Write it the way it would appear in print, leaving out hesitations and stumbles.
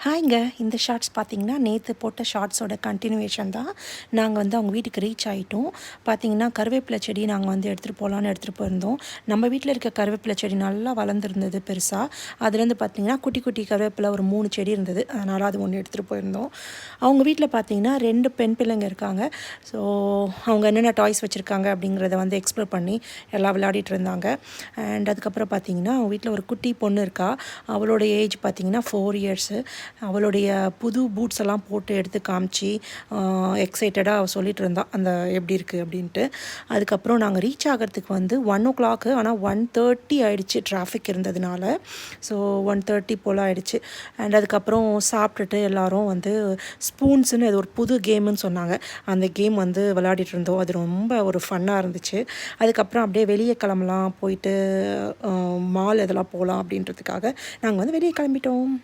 ஹாய்ங்க. இந்த ஷார்ட்ஸ் பார்த்தீங்கன்னா, நேத்து போட்ட ஷார்ட்ஸோட கன்டினியூவேஷன் தான். நாங்க வந்து அவங்க வீட்டுக்கு ரீச் ஆயிட்டோம். பார்த்தீங்கன்னா, கருவேப்பிலை செடி நாங்க வந்து எடுத்துகிட்டு போகலான்னு எடுத்துகிட்டு போயிருந்தோம். நம்ம வீட்ல இருக்க கருவேப்பிலை செடி நல்லா வளர்ந்துருந்தது பெருசா. அதுலேருந்து பார்த்தீங்கன்னா, குட்டி குட்டி கருவேப்பிலை ஒரு 3 செடி இருந்தது. அதனால் அது 1 எடுத்துகிட்டு போயிருந்தோம். அவங்க வீட்ல பார்த்தீங்கன்னா, 2 பெண் பிள்ளைங்க இருக்காங்க. ஸோ, அவங்க என்னென்ன டாய்ஸ் வச்சுருக்காங்க அப்படிங்கிறத வந்து எக்ஸ்ப்ளோர் பண்ணி எல்லாம் விளையாடிட்டு இருந்தாங்க. அண்ட் அதுக்கப்புறம் பார்த்தீங்கன்னா, அவங்க வீட்ல ஒரு குட்டி பொண்ணு இருக்கா. அவளோட ஏஜ் பார்த்தீங்கன்னா 4 இயர்ஸு. அவளுடைய புது பூட்ஸ் எல்லாம் போட்டு எடுத்து காமிச்சு எக்ஸைட்டடாக அவள் சொல்லிட்டு இருந்தா அந்த எப்படி இருக்குது அப்படின்ட்டு. அதுக்கப்புறம் நாங்கள் ரீச் ஆகிறதுக்கு வந்து 1 o'clock, ஆனால் 1:30 ஆகிடுச்சு டிராஃபிக் இருந்ததுனால. ஸோ 1:30 போல் ஆகிடுச்சு. அண்ட் அதுக்கப்புறம் சாப்பிட்டுட்டு எல்லோரும் வந்து ஸ்பூன்ஸுன்னு அது ஒரு புது கேமுன்னு சொன்னாங்க. அந்த கேம் வந்து விளையாடிட்டு இருந்தோம். அது ரொம்ப ஒரு ஃபன்னாக இருந்துச்சு. அதுக்கப்புறம் அப்படியே வெளியே கிளம்பலாம், போயிட்டு மால் இதெல்லாம் போகலாம் அப்படின்றதுக்காக நாங்கள் வந்து வெளியே கிளம்பிட்டோம்.